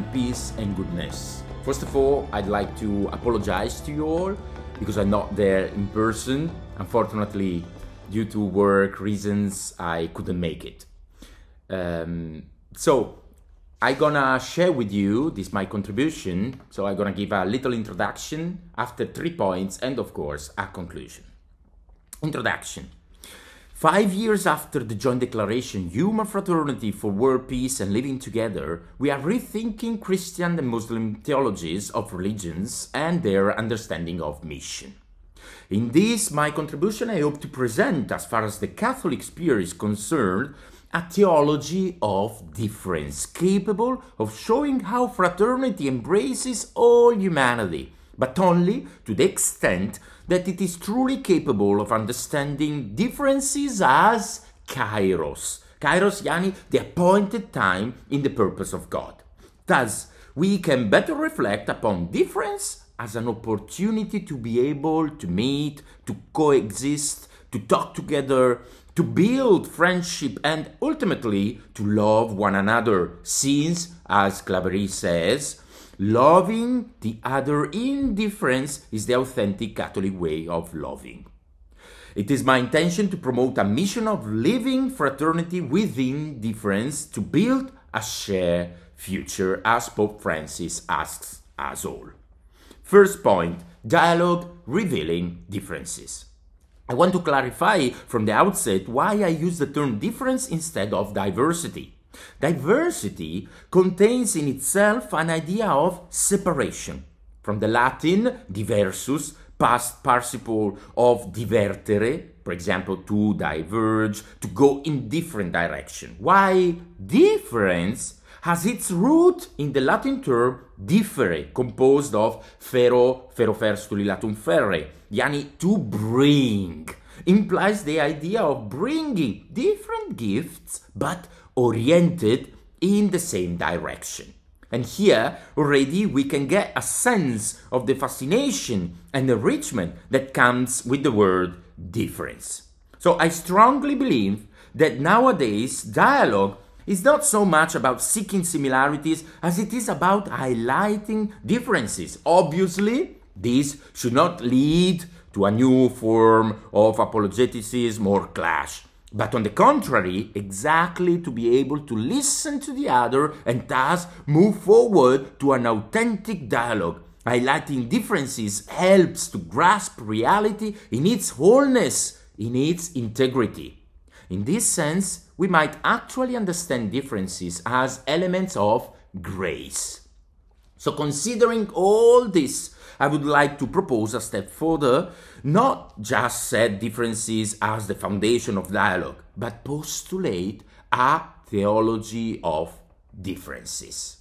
and peace and goodness. First of all, I'd like to apologize to you all because I'm not there in person. Unfortunately, due to work reasons, I couldn't make it. So I'm gonna share with you this my contribution. So I'm gonna give a little introduction after 3 points and of course a conclusion. Introduction. 5 years after the joint declaration, Human Fraternity for World Peace and Living Together, we are rethinking Christian and Muslim theologies of religions and their understanding of mission. In this, my contribution, I hope to present, as far as the Catholic sphere is concerned, a theology of difference, capable of showing how fraternity embraces all humanity, but only to the extent that it is truly capable of understanding differences as kairos. Kairos, yani the appointed time in the purpose of God. Thus, we can better reflect upon difference as an opportunity to be able to meet, to coexist, to talk together, to build friendship, and ultimately to love one another, since, as Claverie says, loving the other in difference is the authentic Catholic way of loving. It is my intention to promote a mission of living fraternity within difference to build a shared future, as Pope Francis asks us all. First point, dialogue revealing differences. I want to clarify from the outset why I use the term difference instead of diversity. Diversity contains in itself an idea of separation. From the Latin diversus, past participle of divertere, for example, to diverge, to go in different direction. Why difference has its root in the Latin term differe, composed of fero ferstuli latum ferre, yani to bring, implies the idea of bringing different gifts, but oriented in the same direction. And here already we can get a sense of the fascination and enrichment that comes with the word difference. So I strongly believe that nowadays dialogue is not so much about seeking similarities as it is about highlighting differences. Obviously, this should not lead to a new form of apologeticism or clash, but on the contrary, exactly to be able to listen to the other and thus move forward to an authentic dialogue. Highlighting differences helps to grasp reality in its wholeness, in its integrity. In this sense, we might actually understand differences as elements of grace. So considering all this, I would like to propose a step further, not just set differences as the foundation of dialogue, but postulate a theology of differences.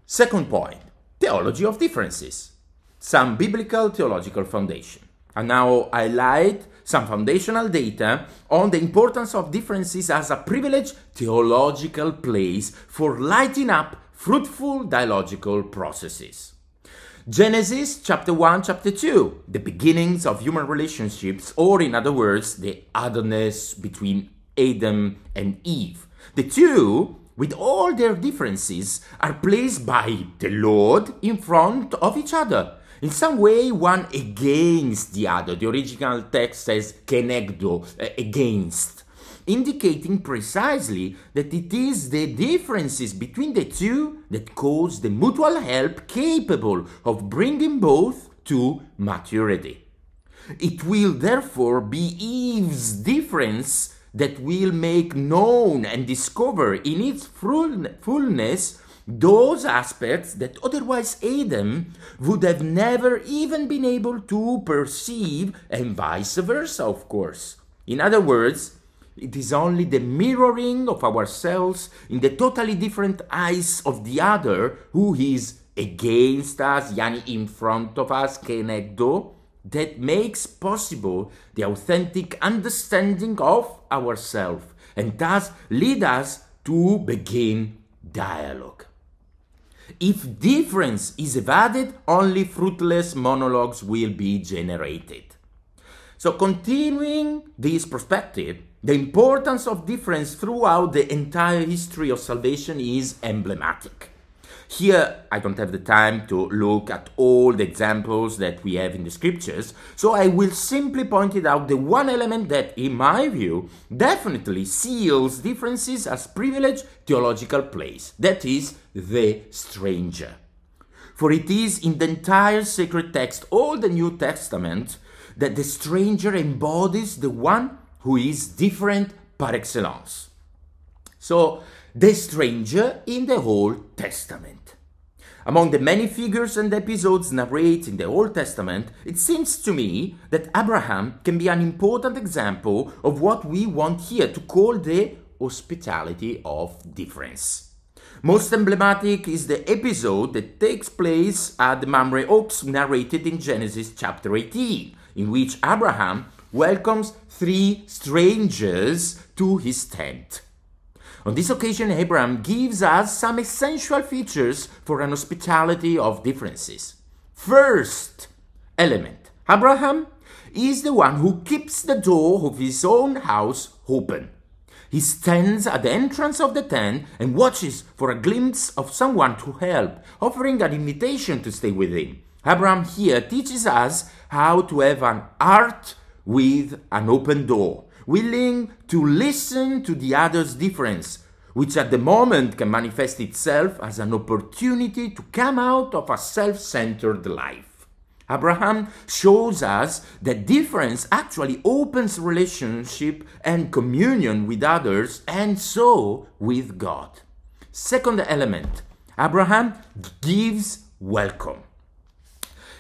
Second point, theology of differences. Some biblical theological foundation. And now highlight some foundational data on the importance of differences as a privileged theological place for lighting up fruitful dialogical processes. Genesis chapter 1, chapter 2, the beginnings of human relationships, or in other words, the otherness between Adam and Eve. The two, with all their differences, are placed by the Lord in front of each other. In some way, one against the other. The original text says kenegdo, against, indicating precisely that it is the differences between the two that cause the mutual help capable of bringing both to maturity. It will therefore be Eve's difference that will make known and discover in its fullness those aspects that otherwise Adam would have never even been able to perceive, and vice versa, of course. In other words, it is only the mirroring of ourselves in the totally different eyes of the other, who is against us, yani in front of us, kenegdo, that makes possible the authentic understanding of ourselves, and thus lead us to begin dialogue. If difference is evaded, only fruitless monologues will be generated. So continuing this perspective, the importance of difference throughout the entire history of salvation is emblematic. Here, I don't have the time to look at all the examples that we have in the scriptures, so I will simply point out the one element that, in my view, definitely seals differences as privileged theological place. That is, the stranger. For it is in the entire sacred text, all the New Testament, that the stranger embodies the one who is different par excellence. So, the stranger in the Old Testament. Among the many figures and episodes narrated in the Old Testament, it seems to me that Abraham can be an important example of what we want here to call the hospitality of difference. Most emblematic is the episode that takes place at the Mamre Oaks narrated in Genesis chapter 18, in which Abraham welcomes 3 strangers to his tent. On this occasion, Abraham gives us some essential features for an hospitality of differences. First element, Abraham is the one who keeps the door of his own house open. He stands at the entrance of the tent and watches for a glimpse of someone to help, offering an invitation to stay with him. Abraham here teaches us how to have an heart with an open door, willing to listen to the other's difference, which at the moment can manifest itself as an opportunity to come out of a self-centered life. Abraham shows us that difference actually opens relationship and communion with others, and so with God. Second element, Abraham gives welcome.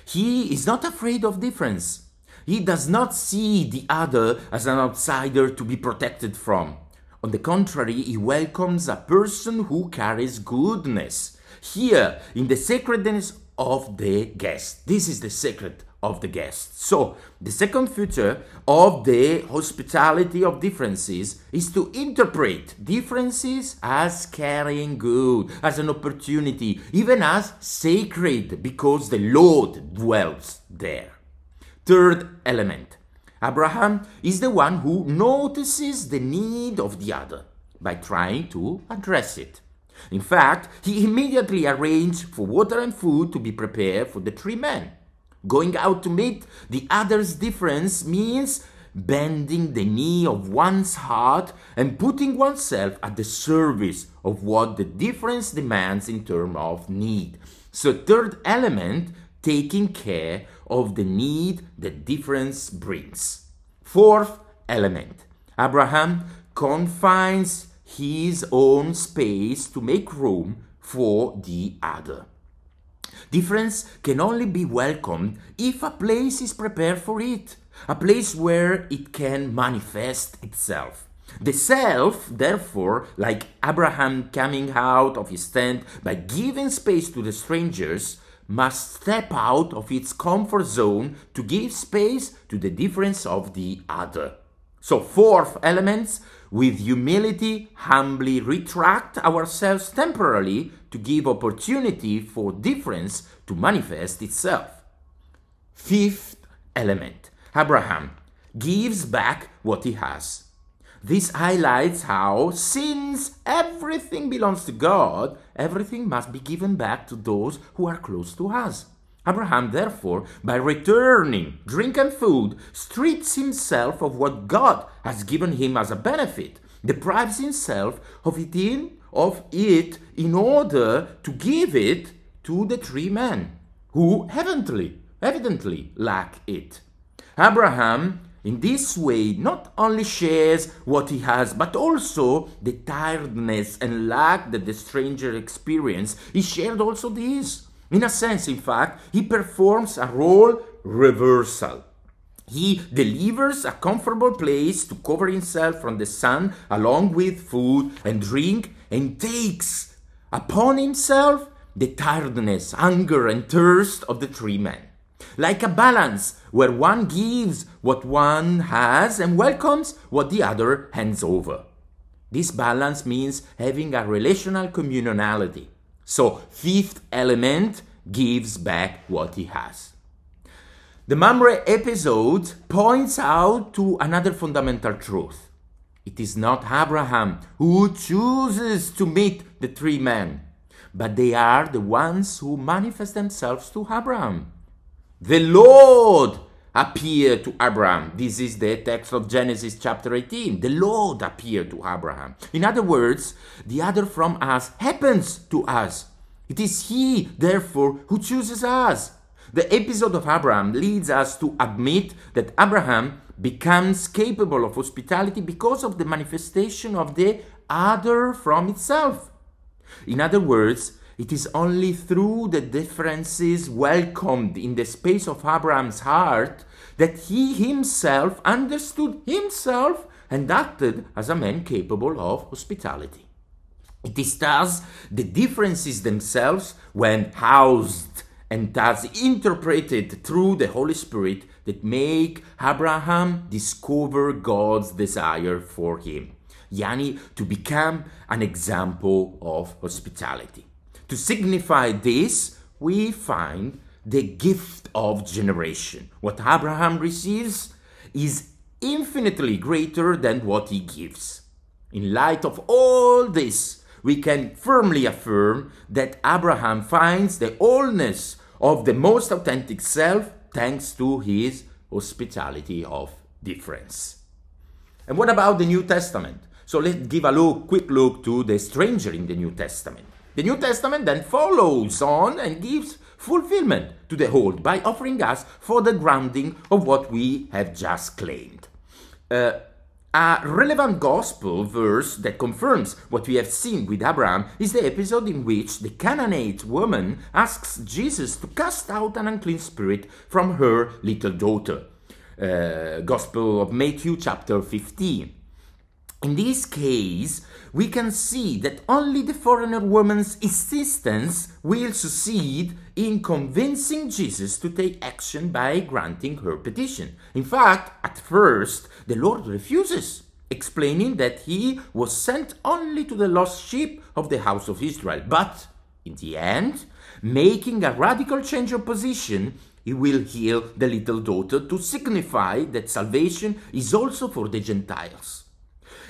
He is not afraid of difference. He does not see the other as an outsider to be protected from. On the contrary, he welcomes a person who carries goodness. Here, in the sacredness of the guest. This is the secret of the guest. So, the second feature of the hospitality of differences is to interpret differences as carrying good, as an opportunity, even as sacred, because the Lord dwells there. Third element, Abraham is the one who notices the need of the other by trying to address it. In fact, he immediately arranged for water and food to be prepared for the 3 men. Going out to meet the other's difference means bending the knee of one's heart and putting oneself at the service of what the difference demands in terms of need. So, third element, taking care of the need that difference brings. Fourth element, Abraham confines his own space to make room for the other. Difference can only be welcomed if a place is prepared for it, a place where it can manifest itself. The self, therefore, like Abraham coming out of his tent by giving space to the strangers, must step out of its comfort zone to give space to the difference of the other. So, fourth elements, with humility, humbly retract ourselves temporarily to give opportunity for difference to manifest itself. Fifth element, Abraham gives back what he has. This highlights how, since everything belongs to God, everything must be given back to those who are close to us. Abraham, therefore, by returning drink and food, strips himself of what God has given him as a benefit, deprives himself of it in order to give it to the 3 men, who evidently lack it. Abraham, in this way, not only shares what he has, but also the tiredness and lack that the stranger experienced. He shared also this. In a sense, in fact, he performs a role reversal. He delivers a comfortable place to cover himself from the sun, along with food and drink, and takes upon himself the tiredness, hunger, and thirst of the 3 men. Like a balance where one gives what one has and welcomes what the other hands over. This balance means having a relational communality. So, fifth element, gives back what he has. The Mamre episode points out to another fundamental truth. It is not Abraham who chooses to meet the 3 men, but they are the ones who manifest themselves to Abraham. The Lord appeared to Abraham. This is the text of Genesis chapter 18. The Lord appeared to Abraham. In other words, the other from us happens to us. It is He, therefore, who chooses us. The episode of Abraham leads us to admit that Abraham becomes capable of hospitality because of the manifestation of the other from itself. In other words, it is only through the differences welcomed in the space of Abraham's heart that he himself understood himself and acted as a man capable of hospitality. It is thus the differences themselves, when housed and thus interpreted through the Holy Spirit, that make Abraham discover God's desire for him, yani to become an example of hospitality. To signify this, we find the gift of generation. What Abraham receives is infinitely greater than what he gives. In light of all this, we can firmly affirm that Abraham finds the wholeness of the most authentic self thanks to his hospitality of difference. And what about the New Testament? So let's give a quick look to the stranger in the New Testament. The New Testament then follows on and gives fulfillment to the Old by offering us for the grounding of what we have just claimed. A relevant gospel verse that confirms what we have seen with Abraham is the episode in which the Canaanite woman asks Jesus to cast out an unclean spirit from her little daughter. Gospel of Matthew chapter 15. In this case, we can see that only the foreigner woman's insistence will succeed in convincing Jesus to take action by granting her petition. In fact, at first, the Lord refuses, explaining that he was sent only to the lost sheep of the house of Israel. But, in the end, making a radical change of position, he will heal the little daughter to signify that salvation is also for the Gentiles.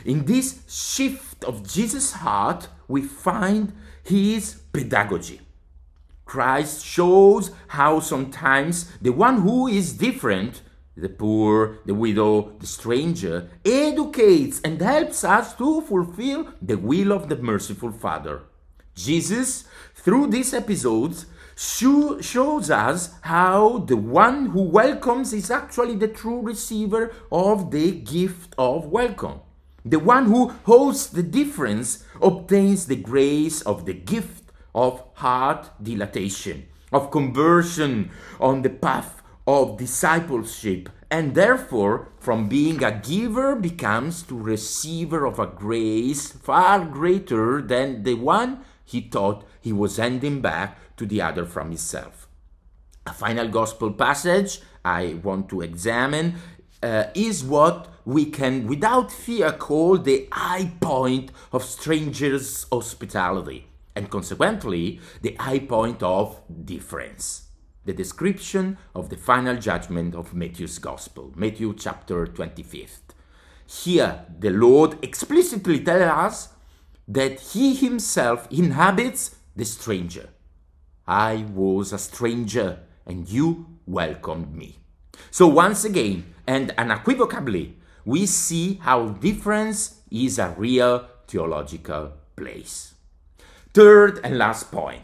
In this shift of Jesus' heart, we find his pedagogy. Christ shows how sometimes the one who is different, the poor, the widow, the stranger, educates and helps us to fulfill the will of the merciful Father. Jesus, through these episodes, shows us how the one who welcomes is actually the true receiver of the gift of welcome. The one who holds the difference obtains the grace of the gift of heart dilatation, of conversion on the path of discipleship, and therefore from being a giver becomes to receiver of a grace far greater than the one he thought he was handing back to the other from himself. A final gospel passage I want to examine is what we can without fear call the high point of strangers' hospitality, and consequently the high point of difference. The description of the final judgment of Matthew's Gospel, Matthew chapter 25. Here the Lord explicitly tells us that he himself inhabits the stranger. I was a stranger and you welcomed me. So once again, and unequivocally, we see how difference is a real theological place. Third and last point.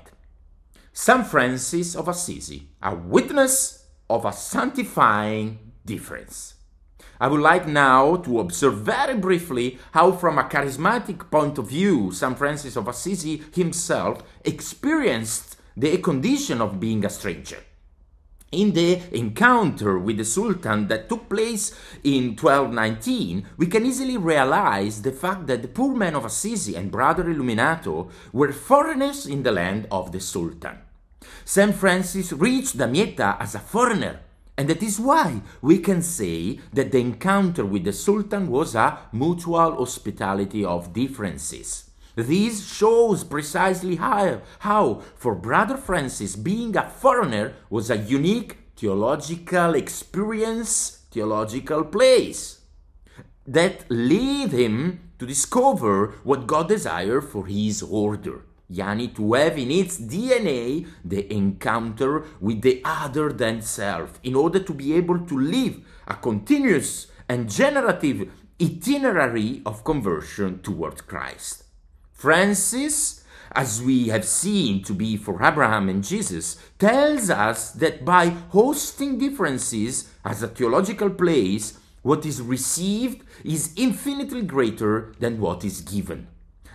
St. Francis of Assisi, a witness of a sanctifying difference. I would like now to observe very briefly how, from a charismatic point of view, St. Francis of Assisi himself experienced the condition of being a stranger. In the encounter with the Sultan that took place in 1219, we can easily realize the fact that the poor man of Assisi and Brother Illuminato were foreigners in the land of the Sultan. St. Francis reached Damietta as a foreigner, and that is why we can say that the encounter with the Sultan was a mutual hospitality of differences. This shows precisely how, for Brother Francis, being a foreigner was a unique theological experience, theological place, that led him to discover what God desired for his order. yani to have in its DNA the encounter with the other than self, in order to be able to live a continuous and generative itinerary of conversion towards Christ. Francis, as we have seen to be for Abraham and Jesus, tells us that by hosting differences as a theological place, what is received is infinitely greater than what is given.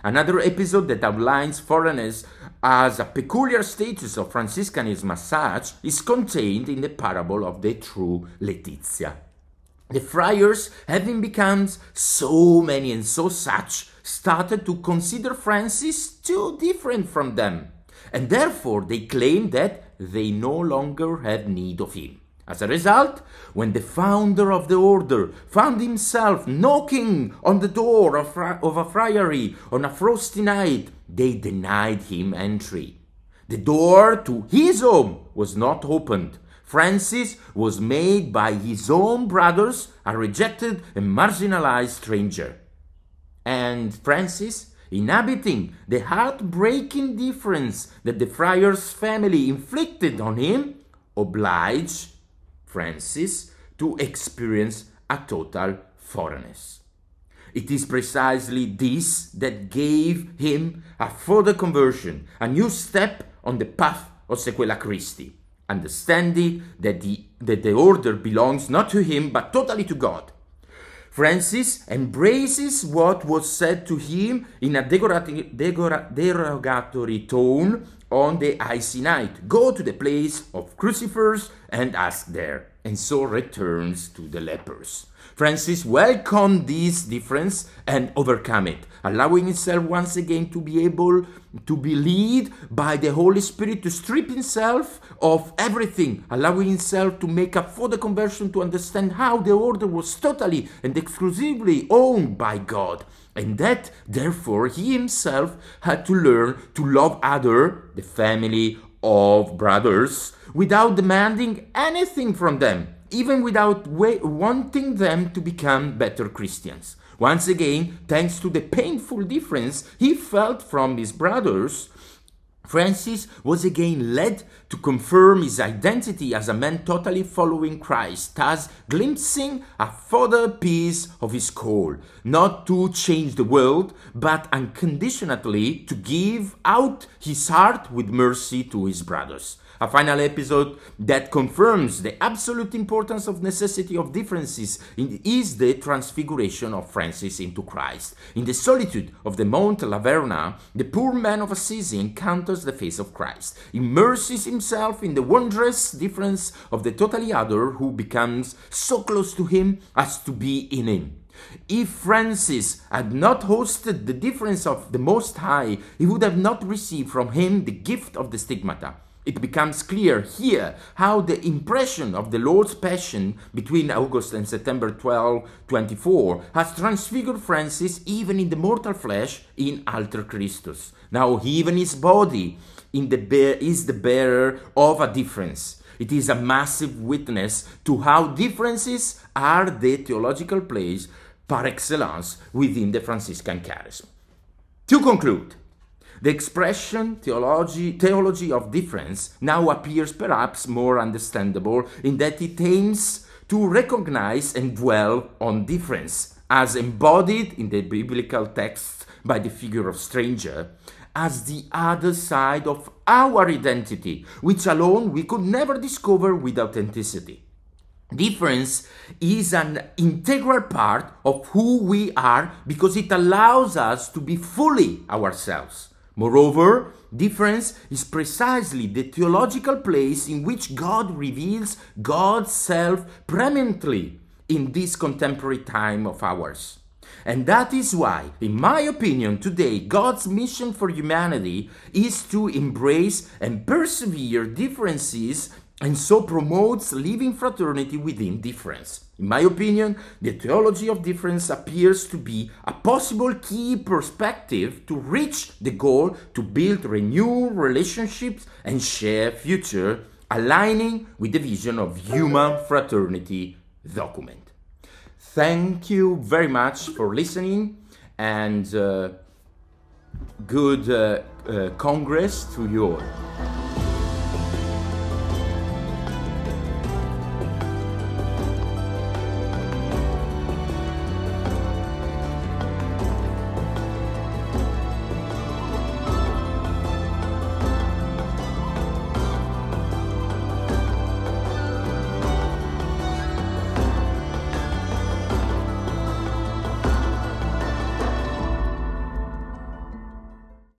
Another episode that outlines foreigners as a peculiar status of Franciscanism as such is contained in the parable of the true Letizia. The friars, having become so many and so such, started to consider Francis too different from them, and therefore they claimed that they no longer had need of him. As a result, when the founder of the order found himself knocking on the door of a friary on a frosty night, they denied him entry. The door to his home was not opened. Francis was made by his own brothers a rejected and marginalized stranger. And Francis, inhabiting the heartbreaking difference that the friar's family inflicted on him, obliged Francis to experience a total foreignness. It is precisely this that gave him a further conversion, a new step on the path of Sequela Christi, understanding that the order belongs not to him but totally to God. Francis embraces what was said to him in a derogatory tone on the icy night. Go to the place of crucifers and ask there, and so returns to the lepers. Francis welcomed this difference and overcome it, allowing himself once again to be able to be led by the Holy Spirit to strip himself of everything, allowing himself to make a further conversion to understand how the order was totally and exclusively owned by God, and that therefore he himself had to learn to love the family of brothers, without demanding anything from them, even without wanting them to become better Christians. Once again, thanks to the painful difference he felt from his brothers, Francis was again led to confirm his identity as a man totally following Christ, thus glimpsing a further piece of his call, not to change the world, but unconditionally to give out his heart with mercy to his brothers. A final episode that confirms the absolute importance of necessity of differences is the transfiguration of Francis into Christ. In the solitude of the Mount La Verna, the poor man of Assisi encounters the face of Christ, immerses himself in the wondrous difference of the totally other who becomes so close to him as to be in him. If Francis had not hosted the difference of the Most High, he would have not received from him the gift of the stigmata. It becomes clear here how the impression of the Lord's Passion between August and September 1224 has transfigured Francis even in the mortal flesh in Alter Christus. Now even his body is the bearer of a difference. It is a massive witness to how differences are the theological place par excellence within the Franciscan charism. To conclude, the expression theology of difference now appears perhaps more understandable in that it aims to recognize and dwell on difference, as embodied in the biblical text by the figure of stranger, as the other side of our identity, which alone we could never discover with authenticity. Difference is an integral part of who we are because it allows us to be fully ourselves. Moreover, difference is precisely the theological place in which God reveals God's self preeminently in this contemporary time of ours. And that is why, in my opinion, today God's mission for humanity is to embrace and persevere differences and so promotes living fraternity within difference. In my opinion, the theology of difference appears to be a possible key perspective to reach the goal to build renewed relationships and share future, aligning with the vision of human fraternity document. Thank you very much for listening, and good Congress to you all.